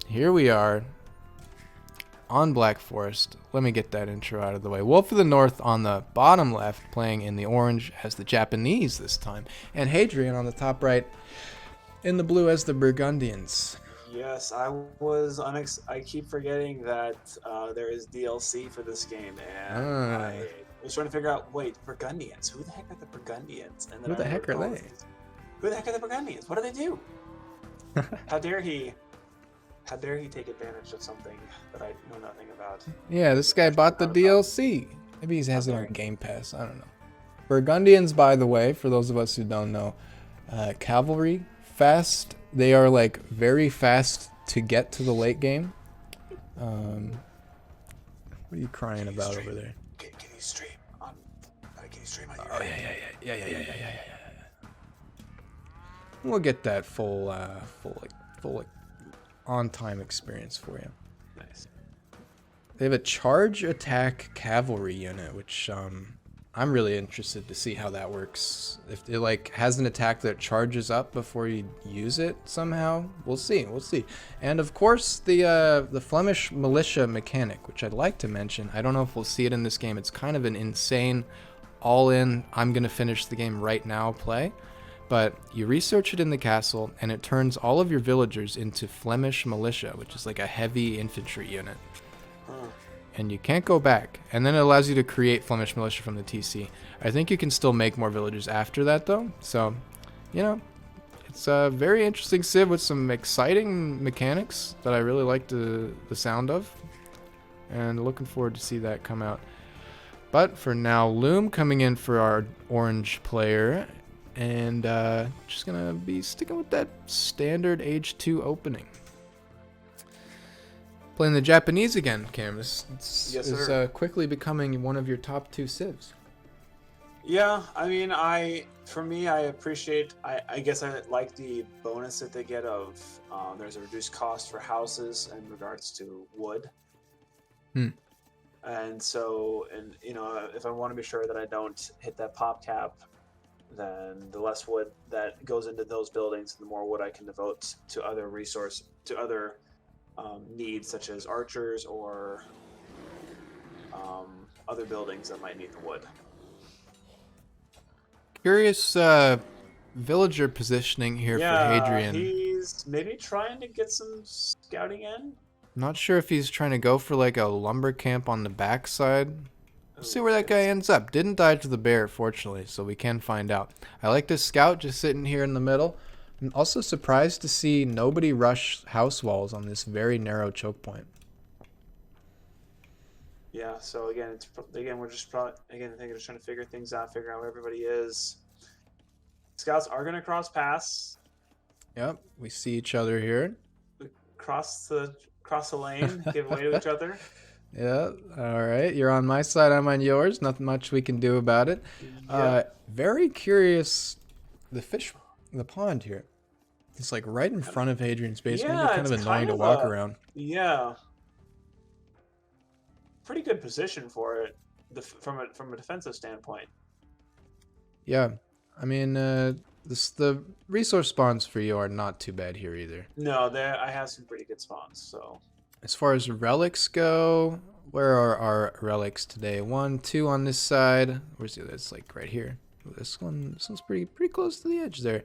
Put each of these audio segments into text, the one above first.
here we are on Black Forest. Let me get that intro out of the way. Wolf of the North on the bottom left, playing in the orange as the Japanese this time, and Hadrian on the top right in the blue as the Burgundians. Yes, I keep forgetting that there is DLC for this game, and I was trying to figure out. Wait, Burgundians? Who the heck are the Burgundians? And then Who the heck are they? Who the heck are the Burgundians? What do they do? How dare he? How dare he take advantage of something that I know nothing about? Yeah, this guy bought the DLC. Maybe he has it on Game Pass. I don't know. Burgundians, by the way, for those of us who don't know, cavalry, fast. They are like very fast to get to the late game. What are you crying about over there? Can you stream on? Can you stream on your? Oh yeah. We'll get that full on-time experience for you. Nice. They have a charge attack cavalry unit, which I'm really interested to see how that works. If it like has an attack that charges up before you use it somehow, we'll see. And of course the Flemish militia mechanic, which I'd like to mention. I don't know if we'll see it in this game. It's kind of an insane all-in, I'm gonna finish the game right now play. But you research it in the castle, and it turns all of your villagers into Flemish militia, which is like a heavy infantry unit. And you can't go back. And then it allows you to create Flemish militia from the TC. I think you can still make more villagers after that, though. So, you know, it's a very interesting civ with some exciting mechanics that I really like the sound of. And looking forward to see that come out. But for now, Loom coming in for our orange player. And just gonna be sticking with that standard Age 2 opening. Playing the Japanese again, Cam. This is quickly becoming one of your top 2 civs. Yeah, I mean, for me, I appreciate. I guess I like the bonus that they get of there's a reduced cost for houses in regards to wood. And so, you know, if I want to be sure that I don't hit that pop cap, then the less wood that goes into those buildings, the more wood I can devote to other needs, such as archers or other buildings that might need the wood. Curious villager positioning here for Hadrian. He's maybe trying to get some scouting in. Not sure if he's trying to go for like a lumber camp on the backside. We'll see where that guy ends up. Didn't die to the bear, fortunately, so we can find out. I like this scout just sitting here in the middle. I'm also surprised to see nobody rush house walls on this very narrow choke point. Yeah, so we're just probably I think they're just trying to figure things out, figure out where everybody is. Scouts are gonna cross paths. Yep, we see each other here. Cross the lane, give way to each other. Yeah, all right. You're on my side, I'm on yours. Nothing much we can do about it. Yeah. Very curious, the pond here. It's like right in front of Hadrian's base. Yeah, maybe kind of annoying to walk around. Yeah. Pretty good position for it, from a defensive standpoint. Yeah, I mean, the resource spawns for you are not too bad here either. No, I have some pretty good spawns, so... As far as relics go, where are our relics today? 1, 2 on this side. Where's the other? It's like right here. This one's pretty close to the edge there.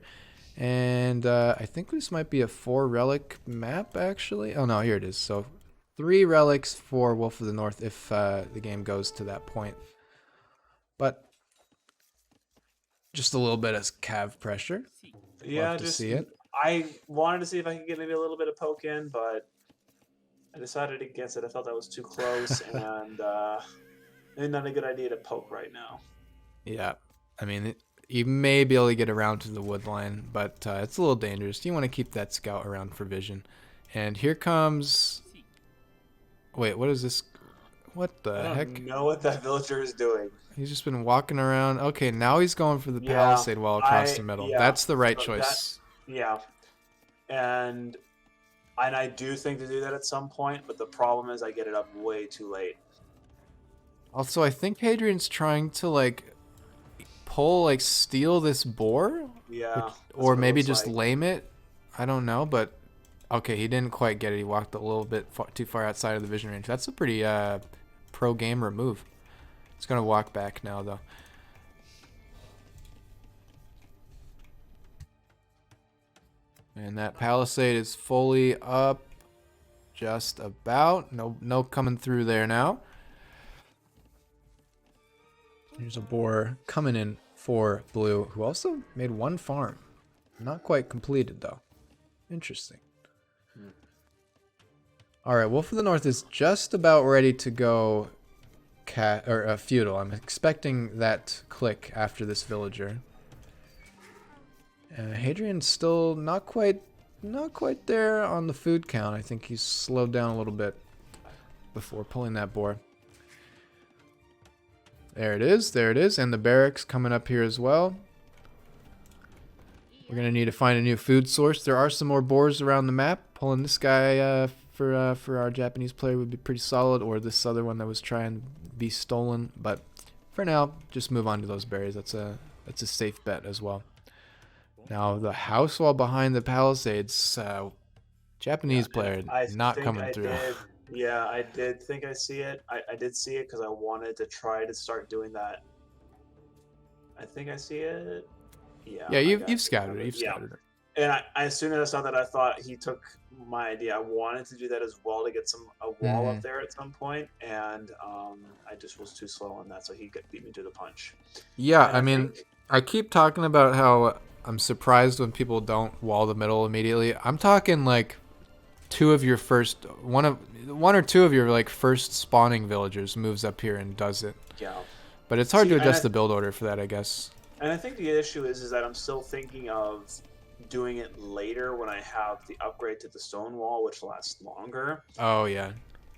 And I think this might be a 4 relic map, actually. Oh, no, here it is. So 3 relics for Wolf of the North if the game goes to that point. But just a little bit of cav pressure. Yeah, love to see it. I wanted to see if I could get maybe a little bit of poke in, but I decided against it. I felt that was too close, and maybe not a good idea to poke right now. Yeah, I mean, you may be able to get around to the wood line, but it's a little dangerous. You want to keep that scout around for vision. And here comes... Wait, what is this? What the heck? I don't know what that villager is doing. He's just been walking around. Okay, now he's going for the palisade wall across the middle. Yeah, that's the right choice. And I do think to do that at some point, but the problem is I get it up way too late. Also, I think Hadrian's trying to like steal this boar. Yeah. Or maybe just lame it. I don't know, but Okay, he didn't quite get it. He walked a little bit too far outside of the vision range. That's a pretty pro gamer move. He's going to walk back now, though. And that palisade is fully up. Just about. No coming through there now. Here's a boar coming in for blue, who also made one farm. Not quite completed, though. Interesting. All right, Wolf of the North is just about ready to go feudal. I'm expecting that click after this villager. Hadrian's still not quite there on the food count. I think he's slowed down a little bit before pulling that boar. There it is, and the barracks coming up here as well. We're gonna need to find a new food source. There are some more boars around the map. Pulling this guy for our Japanese player would be pretty solid, or this other one that was trying to be stolen. But for now, just move on to those berries. That's a safe bet as well. Now the house wall behind the palisades, Japanese player not coming through. Yeah, I did think I see it. I did see it because I wanted to try to start doing that. I think I see it. Yeah. Yeah, you've scouted it. You've scouted it. And as soon as I saw that, I thought he took my idea. I wanted to do that as well to get a wall up there at some point, and I just was too slow on that, so he beat me to the punch. Yeah, I mean, I keep talking about how I'm surprised when people don't wall the middle immediately. I'm talking like one or two of your like first spawning villagers moves up here and does it. Yeah. But it's hard to adjust the build order for that, I guess. And I think the issue is that I'm still thinking of doing it later when I have the upgrade to the stone wall, which lasts longer. Oh yeah.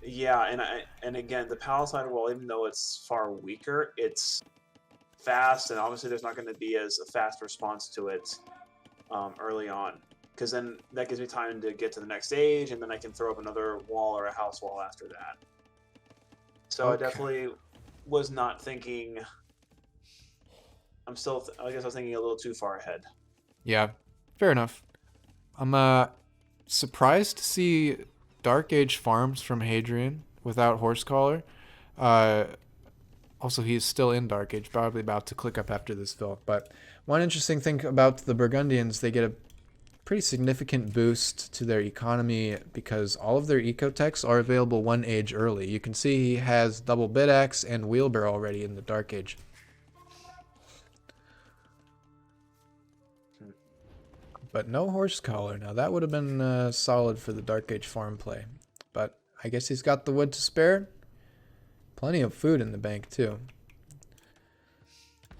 Yeah, and again, the palisade wall, even though it's far weaker, it's fast, and obviously there's not going to be as a fast response to it early on, because then that gives me time to get to the next stage, and then I can throw up another wall or a house wall after that. So I definitely was not thinking. I guess I was thinking a little too far ahead. Yeah, fair enough. I'm surprised to see Dark Age farms from Hadrian without horse collar. Also, he's still in Dark Age, probably about to click up after this fill. But one interesting thing about the Burgundians, they get a pretty significant boost to their economy because all of their ecotechs are available one age early. You can see he has double bit axe and wheelbarrow already in the Dark Age. But no horse collar. Now that would have been solid for the Dark Age farm play. But I guess he's got the wood to spare. Plenty of food in the bank too.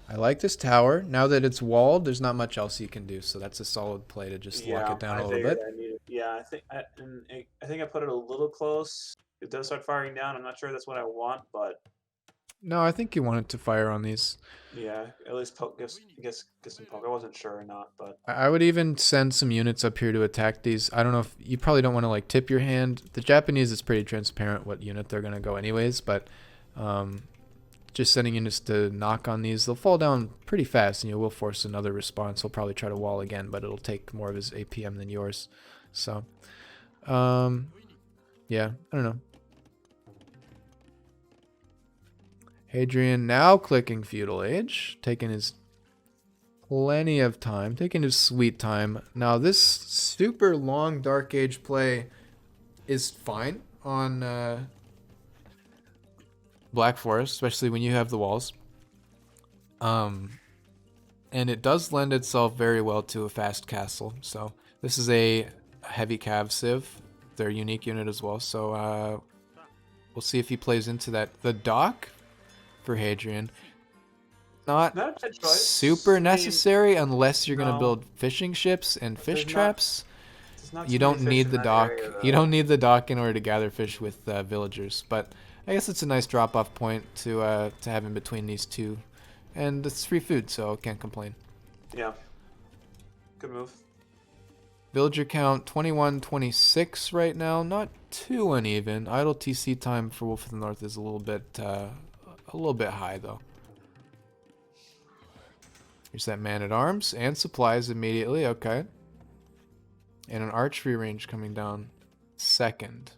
I like this tower. Now that it's walled, there's not much else you can do. So that's a solid play to just lock it down a little bit. I think I put it a little close. It does start firing down. I'm not sure that's what I want, but no, I think you want it to fire on these. Yeah, at least get some poke. I wasn't sure or not, but I would even send some units up here to attack these. I don't know if you probably don't want to like tip your hand. The Japanese is pretty transparent what unit they're gonna go anyways, but just sending units to knock on these, they'll fall down pretty fast, and you will force another response. He'll probably try to wall again, but it'll take more of his APM than yours. So, yeah, I don't know. Hadrian now clicking Feudal Age, taking his plenty of time, taking his sweet time. Now this super long Dark Age play is fine on Black Forest, especially when you have the walls. And it does lend itself very well to a fast castle. So this is a heavy cav civ, their unique unit as well. So we'll see if he plays into that. The dock for Hadrian, not super necessary unless you're going to build fishing ships and fish traps. You don't need the dock. You don't need the dock in order to gather fish with villagers. But I guess it's a nice drop-off point to have in between these two, and it's free food, so can't complain. Yeah, good move. Villager count 21, 26 right now, not too uneven. Idle TC time for Wolf of the North is a little bit high though. Here's that man at arms and supplies immediately. Okay. and an archery range coming down second.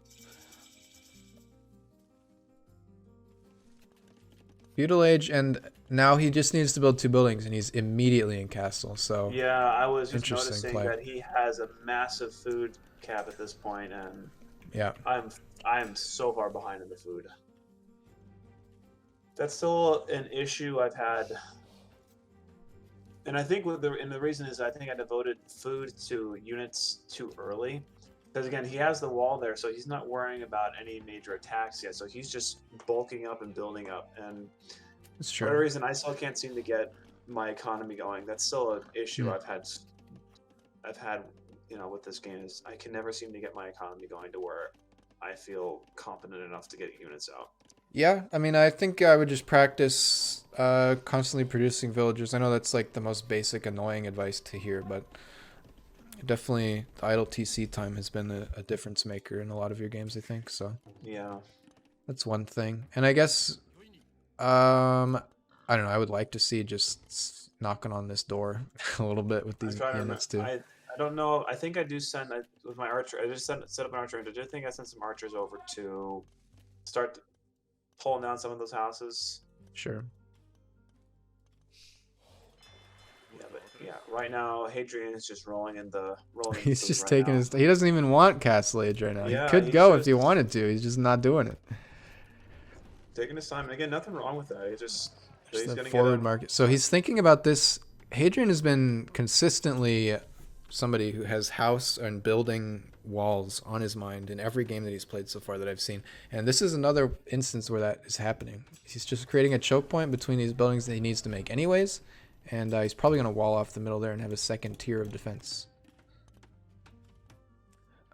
Feudal Age, and now he just needs to build 2 buildings, and he's immediately in castle. So Yeah, I was just interesting noticing play. that he has a massive food cap at this point, and Yeah, I'm so far behind in the food. That's still an issue I've had, and I think the reason is I think I devoted food to units too early, because again he has the wall there, so he's not worrying about any major attacks yet. So he's just bulking up and building up, and it's for whatever true. reason I still can't seem to get my economy going. That's still an issue Hmm. I've had, with this game is I can never seem to get my economy going to where I feel confident enough to get units out. Yeah, I mean, I think I would just practice constantly producing villagers. I know that's like the most basic, annoying advice to hear, but definitely the idle TC time has been a difference maker in a lot of your games, I think. So Yeah. that's one thing. And I guess, I don't know, I would like to see just knocking on this door a little bit with I'm these trying to remember. units too. I don't know. I think I do send with my archer. I just set up an archer. I do think I sent some archers over to start pulling down some of those houses. Sure. Yeah, but yeah, right now Hadrian is just rolling in the He's food just right taking now. his. He doesn't even want Castle Age right now. Yeah, He could he's go if just he wanted to. He's just not doing it. taking his time. And again, nothing wrong with that. He's just Just he's the gonna get forward him. market. So he's thinking about this. Hadrian has been consistently somebody who has house and building walls on his mind in every game that he's played so far that I've seen. And this is another instance where that is happening. He's just creating a choke point between these buildings that he needs to make anyways. And he's probably going to wall off the middle there and have a second tier of defense.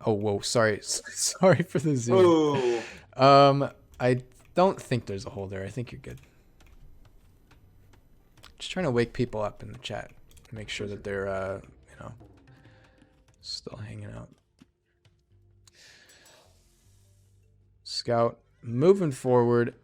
Oh, whoa. Sorry. Sorry for the zoom. Ooh. I don't think there's a hole there. I think you're good. Just trying to wake people up in the chat. Make sure that they're, still hanging out. Scout moving forward.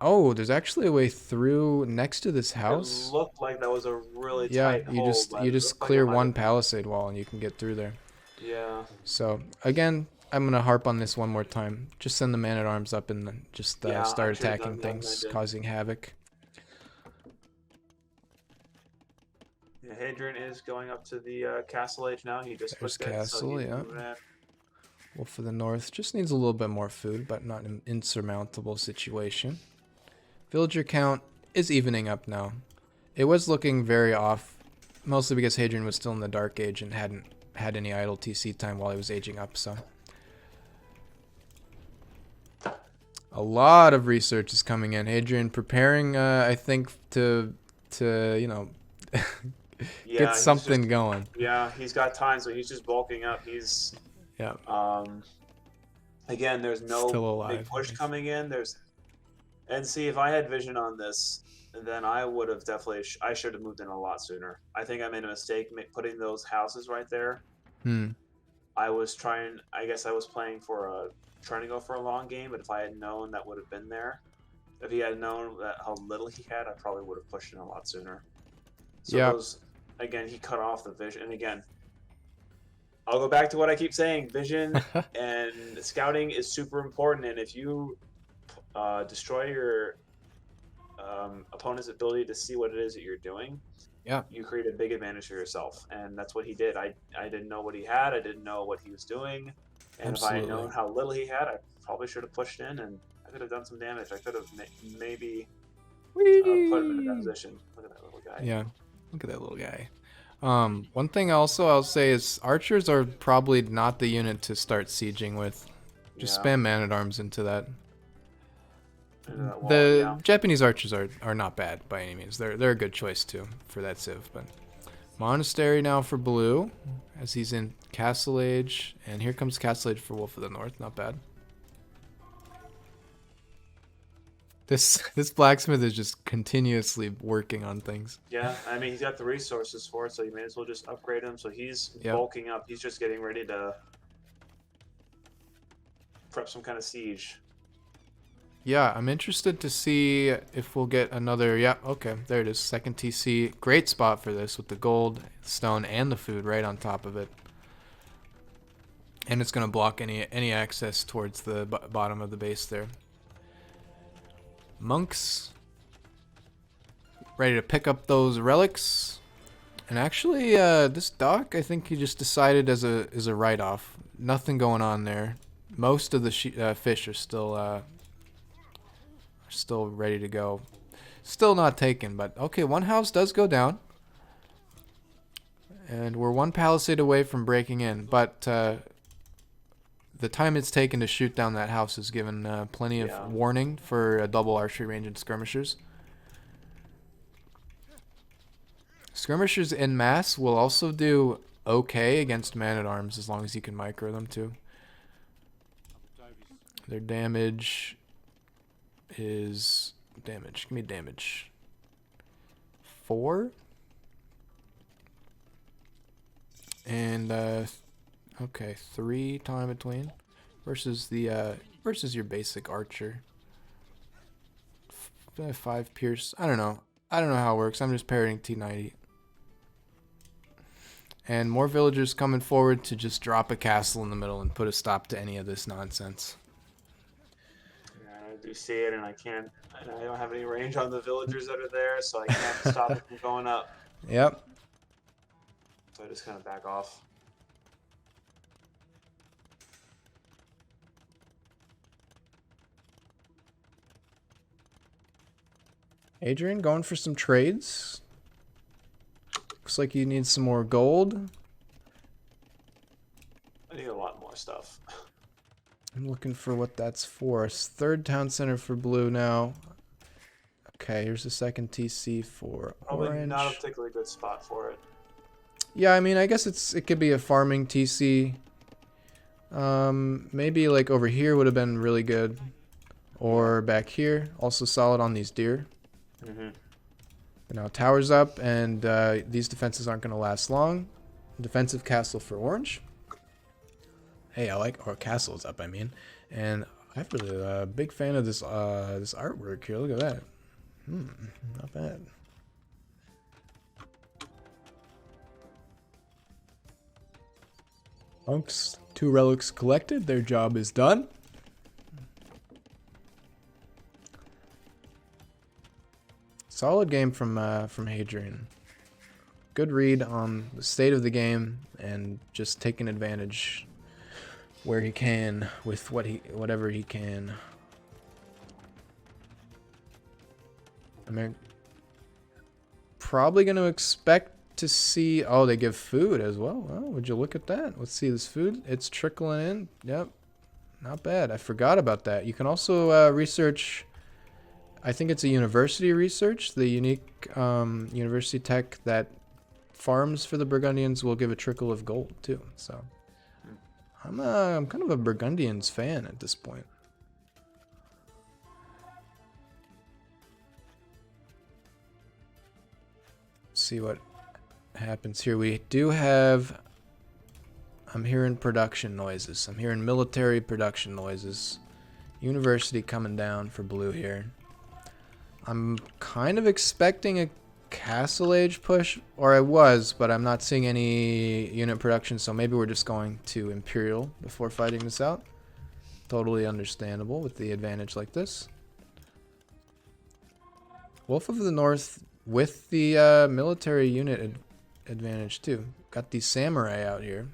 Oh, there's actually a way through next to this house. It looked like that was a really Yeah, tight hole. But you it just looked like it clear might one have been- palisade wall and you can get through there. Yeah. So again, I'm gonna harp on this one more time. Just send the man-at-arms up and then just Yeah, I start should've attacking done that, and I things, didn't. causing havoc. Yeah, Hadrian is going up to the Castle Age now. He just There's put that. So Castle, he's yeah. moving in. Wolf of the North just needs a little bit more food, but not an insurmountable situation. Villager count is evening up now. It was looking very off, mostly because Hadrian was still in the Dark Age and hadn't had any idle TC time while he was aging up, so. A lot of research is coming in. Hadrian preparing, I think, to Yeah, get he's something just- going. Yeah, he's got time, so he's just bulking up. He's Yeah. again, there's no Still alive, big push nice. coming in. And see, if I had vision on this, then I would have definitely. I should have moved in a lot sooner. I think I made a mistake putting those houses right there. I was trying. I guess I was playing trying to go for a long game. But if I had known that would have been there, if he had known how little he had, I probably would have pushed in a lot sooner. So Yeah. again, he cut off the vision. And again, I'll go back to what I keep saying: vision and scouting is super important. And if you destroy your opponent's ability to see what it is that you're doing, Yeah. you create a big advantage for yourself. And that's what he did. I didn't know what he had. I didn't know what he was doing. And if I had known how little he had, I probably should have pushed in, and I could have done some damage. I could have maybe put him in a position. Look at that little guy. Yeah, look at that little guy. One thing also I'll say is archers are probably not the unit to start sieging with. Just spam man-at-arms into that. Into that wall, The yeah. Japanese archers are not bad by any means. They're a good choice too for that civ. But monastery now for blue, as he's in Castle Age, and here comes Castle Age for Wolf of the North. Not bad. This blacksmith is just continuously working on things. Yeah, I mean, he's got the resources for it, so you may as well just upgrade him. So he's Yep. bulking up. He's just getting ready to prep some kind of siege. Yeah, I'm interested to see if we'll get another. Yeah, okay, there it is. Second TC. Great spot for this with the gold, stone, and the food right on top of it. And it's going to block any access towards the bottom of the base there. Monks ready to pick up those relics. And actually, this dock, I think he just decided as a write-off. Nothing going on there. Most of the fish are still ready to go. Still not taken, but okay, one house does go down. And we're one palisade away from breaking in, but the time it's taken to shoot down that house has given plenty of warning for a double archery range and skirmishers. Skirmishers en masse will also do okay against man-at-arms as long as you can micro them too. Their damage is... Damage. Give me damage. 4? And, okay, 3 time between. Versus the, versus your basic archer. 5 pierce. I don't know. I don't know how it works. I'm just parroting T90. And more villagers coming forward to just drop a castle in the middle and put a stop to any of this nonsense. Yeah, I do see it, and I can't. And I don't have any range on the villagers that are there, so I can't stop it from going up. Yep. So I just kind of back off. Hadrian going for some trades. Looks like you need some more gold. I need a lot more stuff. I'm looking for what that's for. Third town center for blue now. Okay, here's the second TC for Probably orange. not a particularly good spot for it. Yeah, I mean, I guess it could be a farming TC. Maybe like over here would have been really good. Or back here, also solid on these deer. Mm-hmm. Now towers up, and these defenses aren't going to last long. Defensive castle for orange. Hey, I like, or castle's up, I mean. And I'm really a big fan of this this artwork here. Look at that. Not bad. Monks, 2 relics collected. Their job is done. Solid game from Hadrian. Good read on the state of the game and just taking advantage where he can with whatever he can. I mean, probably going to expect to see... Oh, they give food as well. Oh, would you look at that? Let's see this food. It's trickling in. Yep. Not bad. I forgot about that. You can also research... I think it's a university research. The unique university tech that farms for the Burgundians will give a trickle of gold too. So I'm kind of a Burgundians fan at this point. See what happens here. We do have... I'm hearing production noises. I'm hearing military production noises. University coming down for blue here. I'm kind of expecting a Castle Age push, or I was, but I'm not seeing any unit production, so maybe we're just going to Imperial before fighting this out. Totally understandable with the advantage like this. Wolf of the North with the military unit advantage too. Got these samurai out here.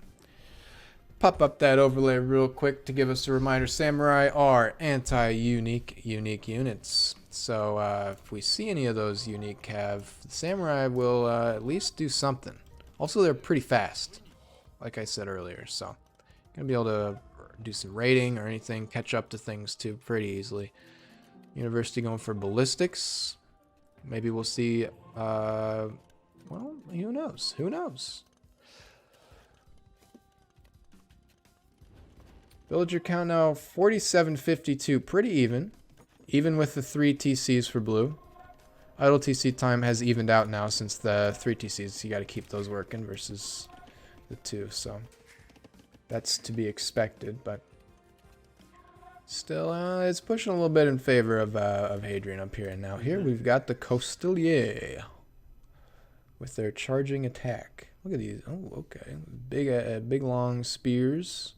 Pop up that overlay real quick to give us a reminder. Samurai are anti-unique units. So if we see any of those unique cav, the samurai will at least do something. Also, they're pretty fast, like I said earlier. So gonna be able to do some raiding or anything, catch up to things too pretty easily. University going for ballistics. Maybe we'll see. Well, who knows? Who knows? Villager count now 4752, pretty even. Even with the 3 TCs for blue. Idle TC time has evened out now since the 3 TCs. You got to keep those working versus the 2. So that's to be expected, but still, it's pushing a little bit in favor of Hadrian up here. And now here we've got the Costelier with their charging attack. Look at these. Oh, okay. Big long spears.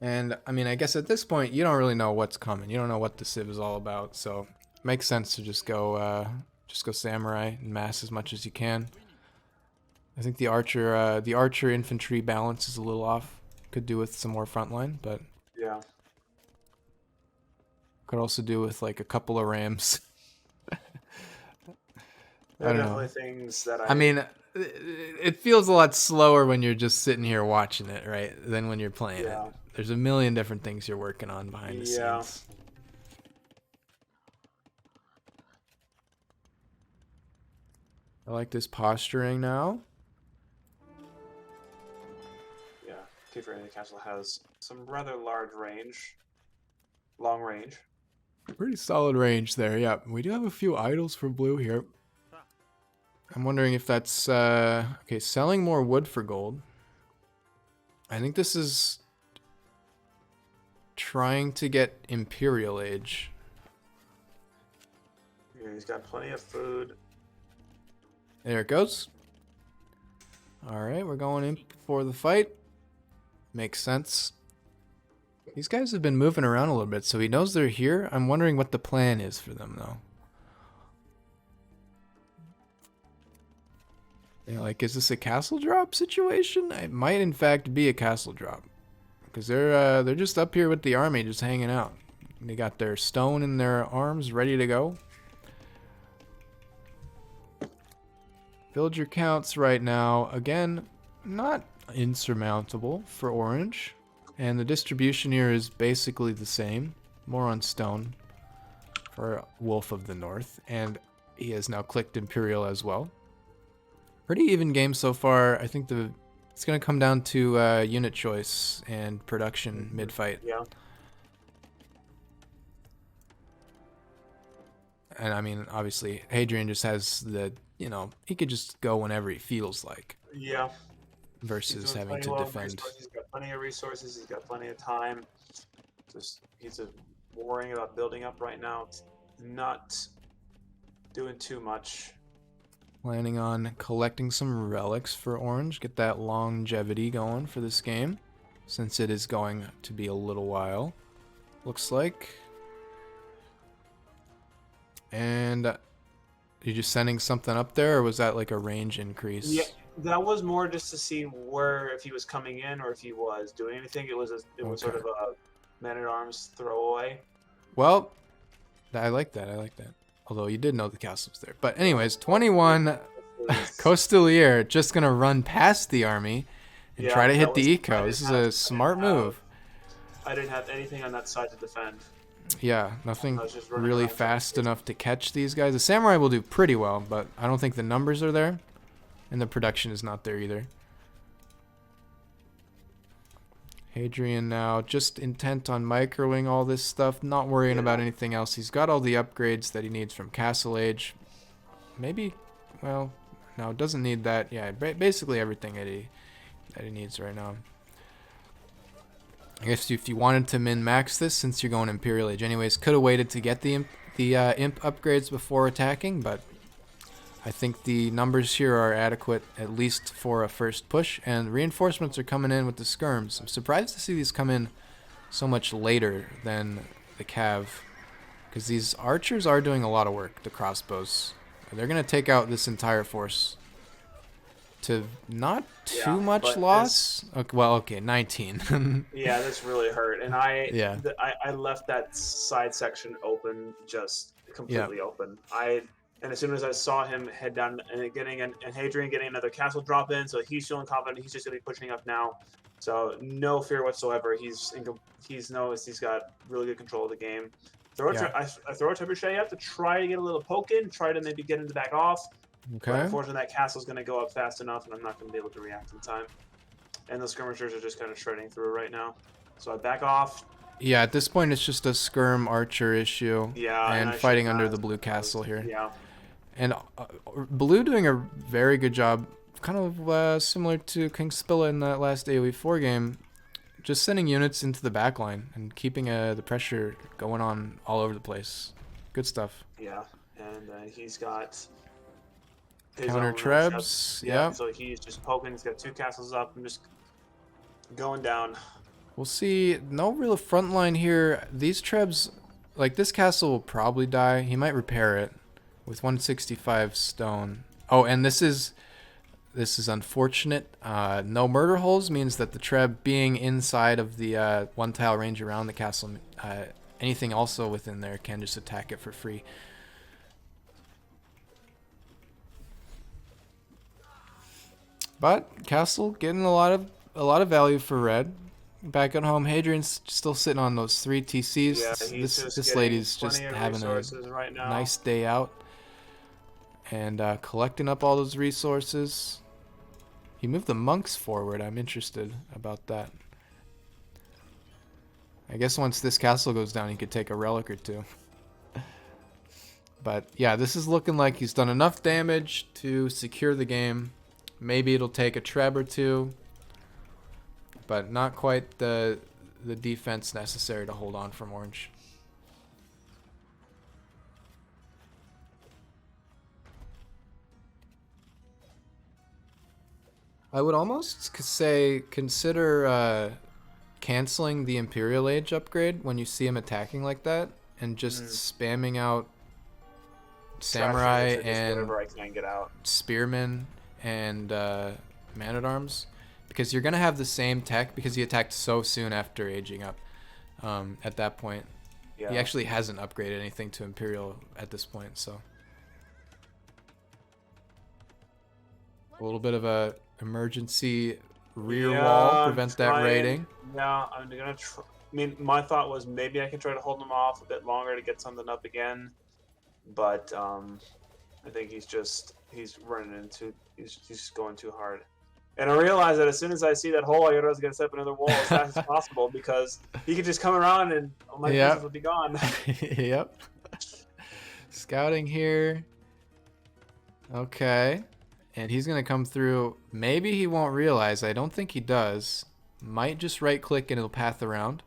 And I mean, I guess at this point you don't really know what's coming. You don't know what the Civ is all about, so it makes sense to just go samurai and mass as much as you can. I think the archer infantry balance is a little off. Could do with some more frontline, but Yeah. could also do with like a couple of rams. There are I don't definitely know. things that I mean, it feels a lot slower when you're just sitting here watching it, right? Than when you're playing it. Yeah. There's a million different things you're working on behind the Yeah. scenes. I like this posturing now. Yeah. K4 Castle has some rather large range. Long range. Pretty solid range there, yeah. We do have a few idols for blue here. I'm wondering if that's, okay, selling more wood for gold. I think this is trying to get Imperial Age. Yeah, he's got plenty of food. There it goes. Alright, we're going in for the fight. Makes sense. These guys have been moving around a little bit, so he knows they're here. I'm wondering what the plan is for them, though. Yeah, like, is this a castle drop situation? It might, in fact, be a castle drop. Because they're just up here with the army, just hanging out. They got their stone in their arms, ready to go. Villager counts right now, again, not insurmountable for orange. And the distribution here is basically the same. More on stone for Wolf of the North. And he has now clicked Imperial as well. Pretty even game so far. I think it's going to come down to unit choice and production mid-fight. Yeah. And I mean, obviously, Hadrian just has the, you know, he could just go whenever he feels like. Yeah. Versus having to defend. He's got plenty of resources. He's got plenty of time. He's worrying about building up right now. Not doing too much. Planning on collecting some relics for orange. Get that longevity going for this game. Since it is going to be a little while. Looks like. And you just sending something up there, or was that like a range increase? Yeah, that was more just to see if he was coming in or if he was doing anything. It was sort of a man-at-arms throwaway. Well, I like that. I like that. Although you did know the castle was there. But anyways, 21 Costelier just gonna run past the army and try to hit the eco. This is a smart move. I didn't have anything on that side to defend. Yeah, nothing really fast enough to catch these guys. The samurai will do pretty well, but I don't think the numbers are there. And the production is not there either. Hadrian now just intent on microing all this stuff, not worrying about anything else. He's got all the upgrades that he needs from Castle Age. Maybe, well, no, it doesn't need that. Yeah, basically everything that he needs right now. I guess if you wanted to min-max this, since you're going Imperial Age anyways, could have waited to get the imp upgrades before attacking, but I think the numbers here are adequate, at least for a first push, and reinforcements are coming in with the skirms. I'm surprised to see these come in so much later than the cav, because these archers are doing a lot of work, the crossbows. They're going to take out this entire force to not too much loss. Okay, well, okay, 19. Yeah, this really hurt, and I left that side section open, just completely open. And as soon as I saw him head down and Hadrian getting another castle drop in, so he's feeling confident. He's just gonna be pushing up now. So no fear whatsoever. He's knows he's got really good control of the game. I throw a trebuchet up to try to get a little poke in, try to maybe get him to back off. Okay. But unfortunately, that castle's going to go up fast enough, and I'm not going to be able to react in time. And the skirmishers are just kind of shredding through right now. So I back off. Yeah, at this point, it's just a skirm archer issue. Yeah, and fighting under the blue castle here. Yeah. And blue doing a very good job, kind of similar to King Spilla in that last AOE4 game. Just sending units into the back line and keeping the pressure going on all over the place. Good stuff. Yeah, and he's got counter trebs. Yeah. So he's just poking. He's got two castles up and just going down. We'll see. No real front line here. These trebs, like this castle will probably die. He might repair it with 165 stone. Oh, and this is unfortunate. No murder holes means that the treb being inside of the one tile range around the castle, anything also within there can just attack it for free. But castle getting a lot of value for red. Back at home, Hadrian's still sitting on those 3 TCs. Yeah, he's just This getting lady's just plenty of having a resources right now. nice day out and collecting up all those resources. He moved the monks forward. I'm interested about that. I guess once this castle goes down, he could take a relic or two. But yeah, this is looking like he's done enough damage to secure the game. Maybe it'll take a treb or two, but not quite the defense necessary to hold on from orange. I would almost say consider canceling the Imperial Age upgrade when you see him attacking like that, and just spamming out Samurai and whatever I can get out. Spearmen and Man-at-Arms, because you're gonna have the same tech because he attacked so soon after aging up. At that point, Yeah. he actually hasn't upgraded anything to Imperial at this point, so a little bit of a emergency rear wall, prevent that raiding. Yeah, I'm gonna try. I mean, my thought was maybe I can try to hold him off a bit longer to get something up again, but I think he's running into he's just going too hard. And I realized that as soon as I see that hole, I was gonna set up another wall as fast as possible because he could just come around and all my business would be gone. Yep. Scouting here. Okay. And he's going to come through. Maybe he won't realize. I don't think he does. Might just right click and it'll path around.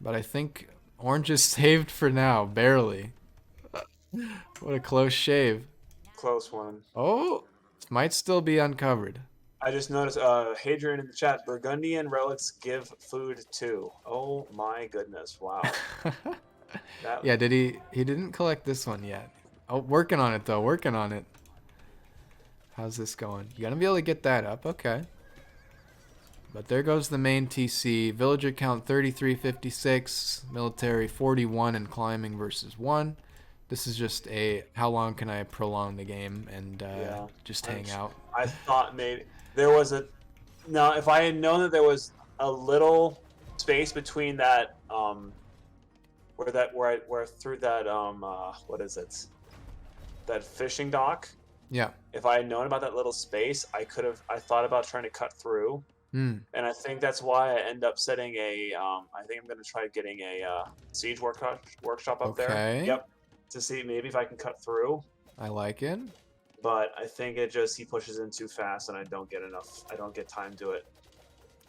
But I think orange is saved for now. Barely. What a close shave. Close one. Oh, might still be uncovered. I just noticed Hadrian in the chat. Burgundian relics give food too. Oh my goodness. Wow. Yeah, he didn't collect this one yet. Oh, working on it though. Working on it. How's this going? You gotta be able to get that up. Okay. But there goes the main TC. Villager count 3356. Military 41 and climbing versus 1. This is just a how long can I prolong the game and just hang out. I thought maybe there was a... Now, if I had known that there was a little space between that... where through that... what is it? That fishing dock... Yeah. If I had known about that little space, I thought about trying to cut through. And I think that's why I end up setting a, I think I'm going to try getting a siege workshop up there. Yep. To see maybe if I can cut through. I like it. But I think he pushes in too fast and I don't get time to it.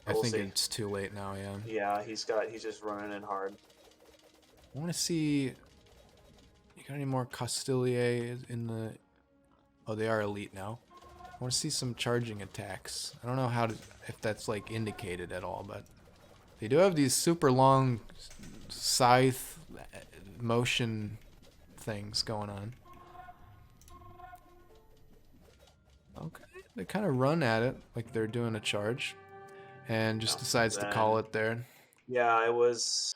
I think it's too late now, yeah. Yeah, he's just running in hard. I want to see, you got any more Castilier in the... Oh, they are elite now. I want to see some charging attacks. I don't know if that's like indicated at all, but they do have these super long scythe motion things going on. Okay, they kind of run at it like they're doing a charge, and just decides to call it there. Yeah, it was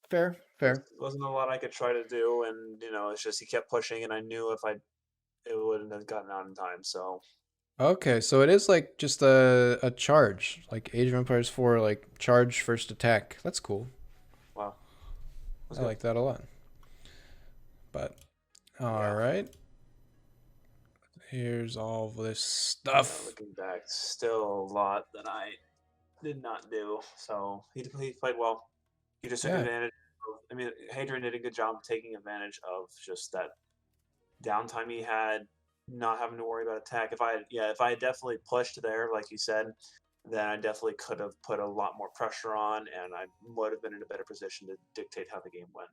fair. There wasn't a lot I could try to do, and it's just he kept pushing, and I knew it wouldn't have gotten out in time. So okay, so it is like just a charge, like Age of Empires 4, like charge first attack. That's cool. Wow, I like that a lot. But all right, here's all this stuff. Looking back, still a lot that I did not do. So he played well. He just took advantage. I mean, Hadrian did a good job taking advantage of just that downtime he had, not having to worry about attack. If I had definitely pushed there, like you said, then I definitely could have put a lot more pressure on, and I would have been in a better position to dictate how the game went.